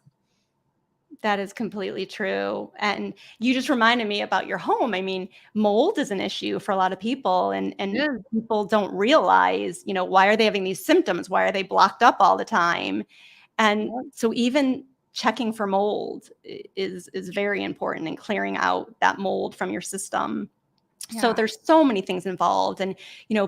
S2: That is completely true. And you just reminded me about your home. I mean, mold is an issue for a lot of people, and
S1: Yeah.
S2: people don't realize, why are they having these symptoms? Why are they blocked up all the time? And so even checking for mold is very important, in clearing out that mold from your system. So
S1: Yeah.
S2: there's so many things involved, and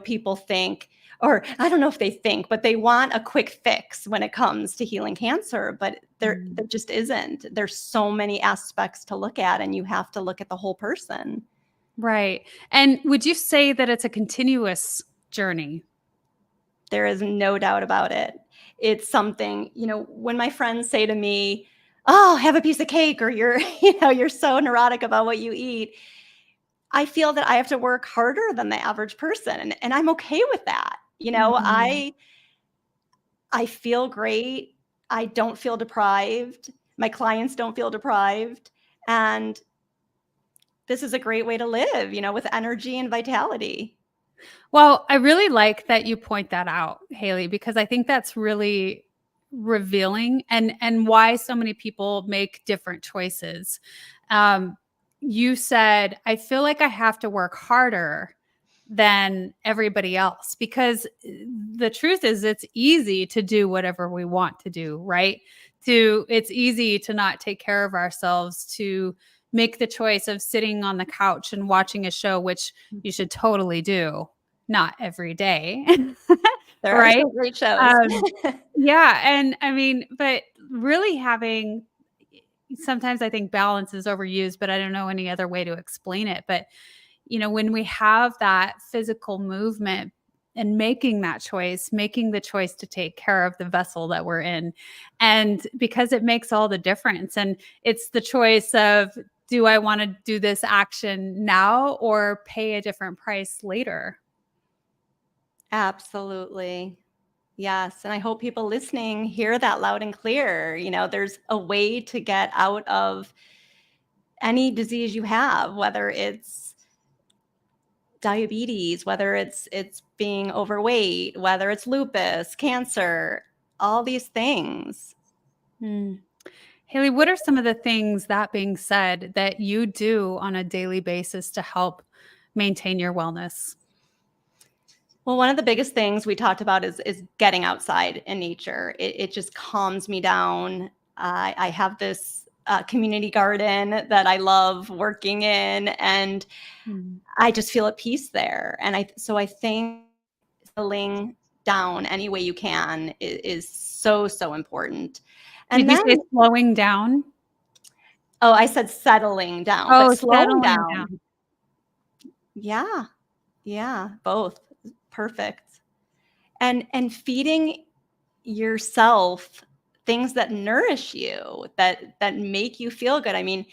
S2: people think, or I don't know if they think, but they want a quick fix when it comes to healing cancer, but there just isn't. There's so many aspects to look at, and you have to look at the whole person.
S1: Right. And would you say that it's a continuous journey?
S2: There is no doubt about it. It's something, when my friends say to me, "Oh, have a piece of cake," or you're, you're so neurotic about what you eat, I feel that I have to work harder than the average person, and I'm okay with that.
S1: Mhm.
S2: I feel great. I don't feel deprived. My clients don't feel deprived, and this is a great way to live, with energy and vitality.
S1: Well, I really like that you point that out, Hayley, because I think that's really revealing and why so many people make different choices. Um, you said, I feel like I have to work harder than everybody else because the truth is it's easy to do whatever we want to do, right? It's easy to not take care of ourselves, to make the choice of sitting on the couch and watching a show, which you should totally do, not every day.
S2: There are
S1: Right?
S2: some great shows.
S1: Um, yeah, and I mean, but really having sometimes I think balance is overused, but I don't know any other way to explain it. But, when we have that physical movement and making the choice to take care of the vessel that we're in. And because it makes all the difference. And it's the choice of, do I want to do this action now or pay a different price later?
S2: Absolutely. Yes. And I hope people listening hear that loud and clear. There's a way to get out of any disease you have, whether it's diabetes, whether it's being overweight, whether it's lupus, cancer, all these things.
S1: Hayley, what are some of the things, that being said, that you do on a daily basis to help maintain your wellness?
S2: Well, one of the biggest things we talked about is getting outside in nature. It just calms me down. I have this community garden that I love working in, and I just feel at peace there. And I think settling down any way you can is so, so important. And
S1: Did you
S2: then,
S1: say slowing down?
S2: oh, I said settling down, but
S1: Oh,
S2: slowing
S1: settling
S2: down.
S1: down.
S2: Yeah. Yeah. Both. Perfect. And feeding yourself things that nourish you, that make you feel good. I mean,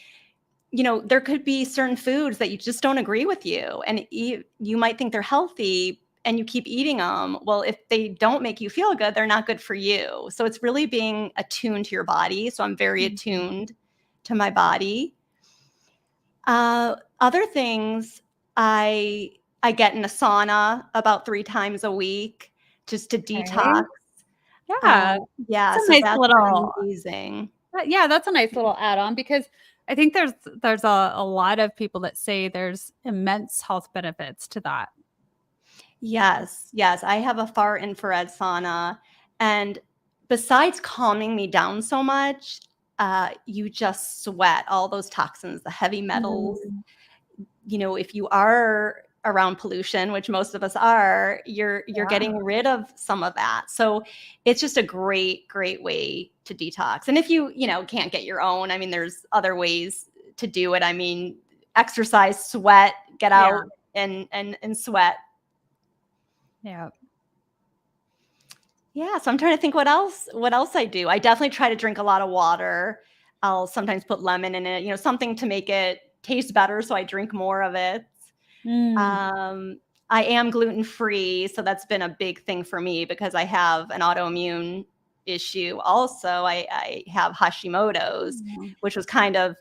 S2: there could be certain foods that you just don't agree with you, and you might think they're healthy and you keep eating them. Well, if they don't make you feel good, they're not good for you. So it's really being attuned to your body. So I'm very attuned to my body. Other things, I get in a sauna about 3 times a week just to
S1: Okay.
S2: detox.
S1: Yeah.
S2: Yeah,
S1: It's a
S2: so
S1: nice
S2: that's been
S1: little
S2: amazing.
S1: yeah, that's a nice little add-on, because I think there's a lot of people that say there's immense health benefits to that.
S2: Yes, yes, I have a far infrared sauna, and besides calming me down so much, you just sweat all those toxins, the heavy metals.
S1: Mm.
S2: If you are around pollution, which most of us are, you're
S1: Yeah.
S2: getting rid of some of that. So it's just a great, great way to detox. And if you can't get your own, I mean, there's other ways to do it. I mean, exercise, sweat, get
S1: Yeah.
S2: out and sweat.
S1: Yeah.
S2: Yeah. So I'm trying to think what else I do. I definitely try to drink a lot of water. I'll sometimes put lemon in it, something to make it taste better. So I drink more of it.
S1: Mm.
S2: Um, I am gluten free, so that's been a big thing for me because I have an autoimmune issue. Also, I have Hashimoto's,
S1: Mm.
S2: which was kind of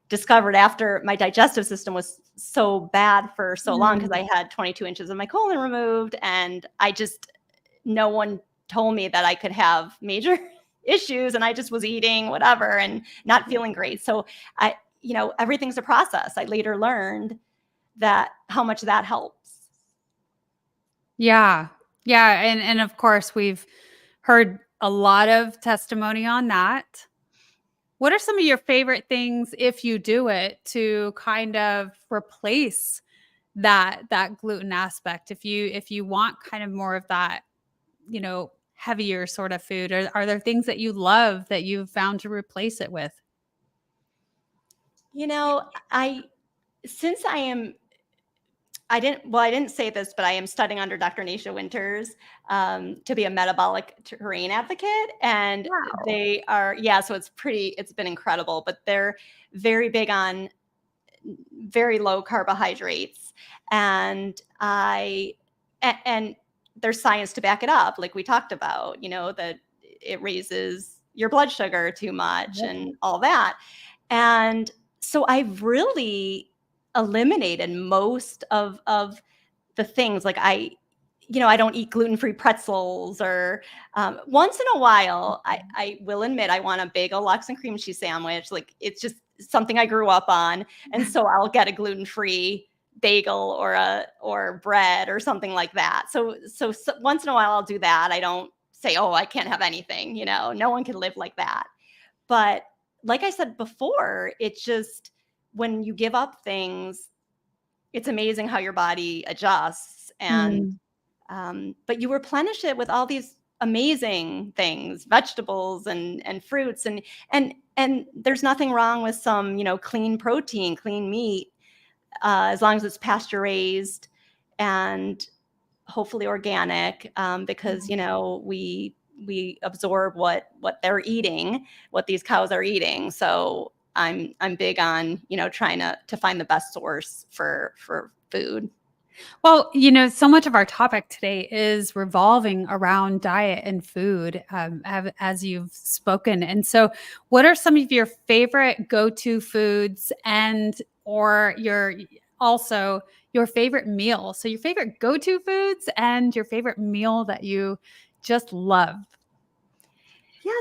S2: discovered after my digestive system was so bad for so long because I had 22 inches of my colon removed, and no one told me that I could have major issues, and I just was eating whatever and not feeling great. So everything's a process. I later learned that how much that helps.
S1: Yeah. Yeah, and of course, we've heard a lot of testimony on that. What are some of your favorite things, if you do it, to kind of replace that gluten aspect? If you want kind of more of that, heavier sort of food, are there things that you love that you've found to replace it with?
S2: I since I didn't say this, but I am studying under Dr. Nasha Winters to be a metabolic terrain advocate. And
S1: Wow.
S2: they are, so it's been incredible, but they're very big on very low carbohydrates. And and there's science to back it up, like we talked about, that it raises your blood sugar too much
S1: Yep.
S2: and all that. And so I've really eliminated most of the things. Like I don't eat gluten-free pretzels, or once in a while, I will admit I want a bagel, lox, and cream cheese sandwich. Like it's just something I grew up on, and so I'll get a gluten-free bagel or bread or something like that. So once in a while I'll do that. I don't say, oh, I can't have anything. No one can live like that. But like I said before, it's just when you give up things, it's amazing how your body adjusts. And
S1: Mm.
S2: but you replenish it with all these amazing things, vegetables and fruits, and there's nothing wrong with some, clean protein, clean meat, as long as it's pasture raised and hopefully organic, because we absorb what they're eating, what these cows are eating. So I'm big on trying to find the best source for food.
S1: Well, so much of our topic today is revolving around diet and food, as you've spoken. And so, what are some of your favorite go-to foods, and or your favorite meal? So, your favorite go-to foods and your favorite meal that you just love.
S2: Yeah,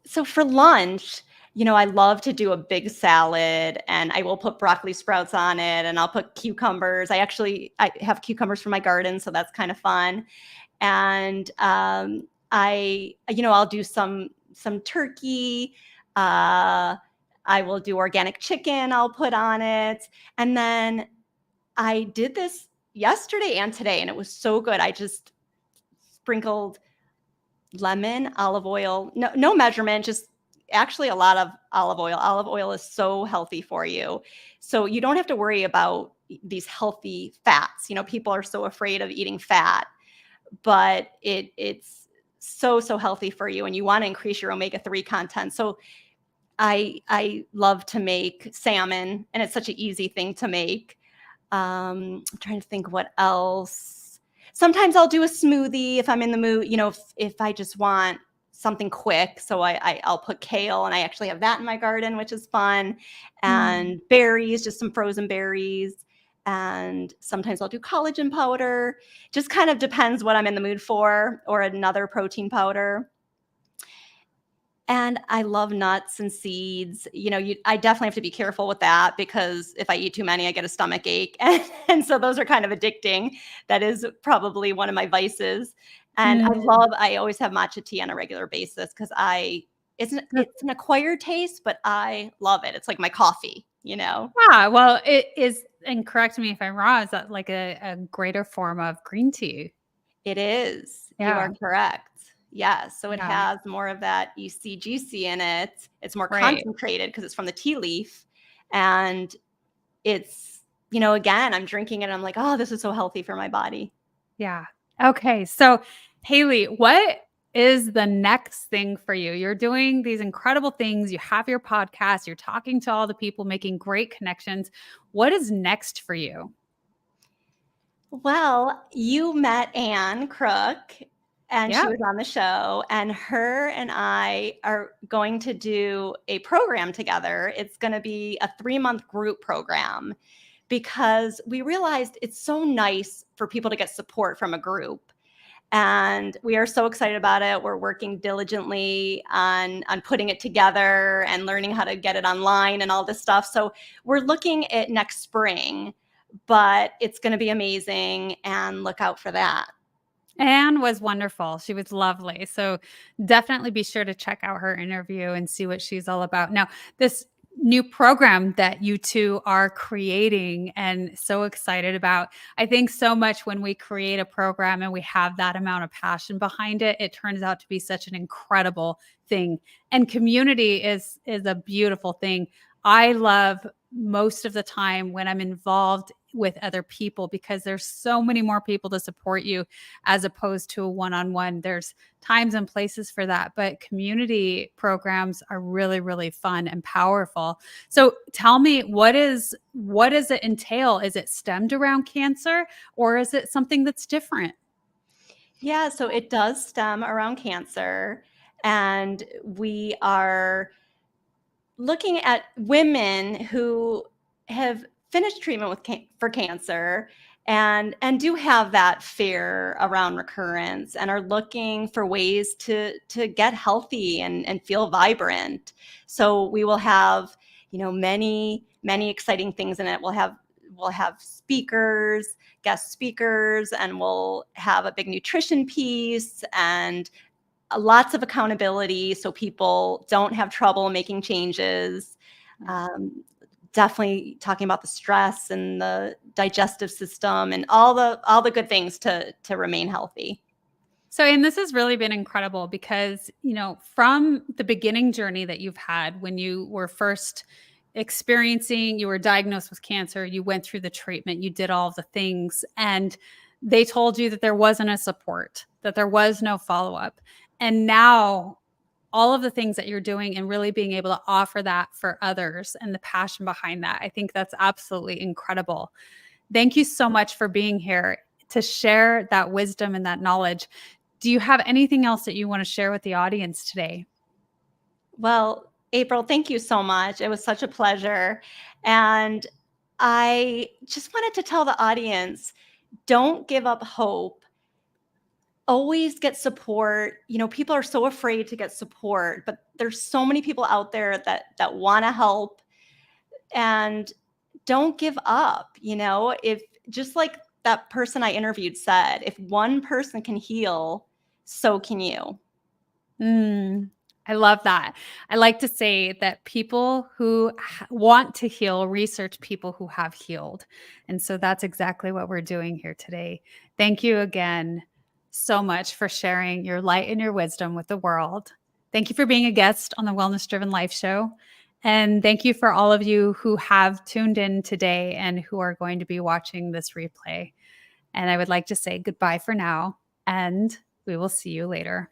S2: so for lunch, I love to do a big salad, and I will put broccoli sprouts on it, and I'll put cucumbers. I have cucumbers from my garden, so that's kind of fun. And I'll do some turkey. Uh, I will do organic chicken. I'll put on it, and then I did this yesterday and today, and it was so good. I just sprinkled lemon, olive oil, no measurement, just actually a lot of olive oil. Olive oil is so healthy for you. So you don't have to worry about these healthy fats. People are so afraid of eating fat, but it's so healthy for you, and you want to increase your omega-3 content. So I love to make salmon, and it's such an easy thing to make. I'm trying to think what else. Sometimes I'll do a smoothie if I'm in the mood, if I just want something quick. So I'll put kale, and I actually have that in my garden, which is fun. And berries, just some frozen berries. And sometimes I'll do collagen powder. Just kind of depends what I'm in the mood for, or another protein powder. And I love nuts and seeds. I definitely have to be careful with that, because if I eat too many, I get a stomach ache. And so those are kind of addicting. That is probably one of my vices. And I always have matcha tea on a regular basis, because it's an acquired taste, but I love it. It's like my coffee.
S1: Yeah, well, it is, and correct me if I'm wrong, is that like a greater form of green tea?
S2: It is. You
S1: Yeah.
S2: are correct. Yes. So it
S1: Yeah.
S2: has more of that ECGC in it. It's more
S1: Right.
S2: concentrated because it's from the tea leaf. And it's, again, I'm drinking it and I'm like, oh, this is so healthy for my body.
S1: Yeah. Okay. So, Hayley, what is the next thing for you? You're doing these incredible things. You have your podcast, you're talking to all the people, making great connections. What is next for you?
S2: Well, you met Anne Crook, and she
S1: Yeah.
S2: was on the show, and her and I are going to do a program together. It's going to be a 3-month group program, because we realized it's so nice for people to get support from a group. And we are so excited about it. We're working diligently on putting it together and learning how to get it online and all this stuff. So we're looking at next spring, but it's going to be amazing, and look out for that.
S1: Anne was wonderful. She was lovely. So definitely be sure to check out her interview and see what she's all about. Now, this new program that you two are creating and so excited about. I think so much when we create a program and we have that amount of passion behind it, it turns out to be such an incredible thing. And community is a beautiful thing. I love most of the time when I'm involved with other people, because there's so many more people to support you as opposed to a one-on-one. There's times and places for that, but community programs are really, really fun and powerful. So tell me, what does it entail? Is it stemmed around cancer, or is it something that's different?
S2: Yeah, so it does stem around cancer, and we are looking at women who have finished treatment for cancer, and do have that fear around recurrence, and are looking for ways to get healthy and feel vibrant. So we will have many exciting things in it. We'll have speakers, guest speakers, and we'll have a big nutrition piece, and lots of accountability, so people don't have trouble making changes. Definitely talking about the stress and the digestive system and all the good things to remain healthy.
S1: So, and this has really been incredible because, from the beginning journey that you've had when you were first experiencing, you were diagnosed with cancer, you went through the treatment, you did all of the things, and they told you that there wasn't a support, that there was no follow up. And now, all of the things that you're doing and really being able to offer that for others and the passion behind that, I think that's absolutely incredible. Thank you so much for being here to share that wisdom and that knowledge. Do you have anything else that you want to share with the audience today?
S2: Well, April, thank you so much. It was such a pleasure. And I just wanted to tell the audience, don't give up hope. Always get support. People are so afraid to get support, but there's so many people out there that want to help, and don't give up. If, just like that person I interviewed said, if one person can heal, so can you.
S1: I love that. I like to say that people who want to heal research people who have healed. And so that's exactly what we're doing here today. Thank you again so much for sharing your light and your wisdom with the world. Thank you for being a guest on the Wellness Driven Life Show. And thank you for all of you who have tuned in today and who are going to be watching this replay. And I would like to say goodbye for now, and we will see you later.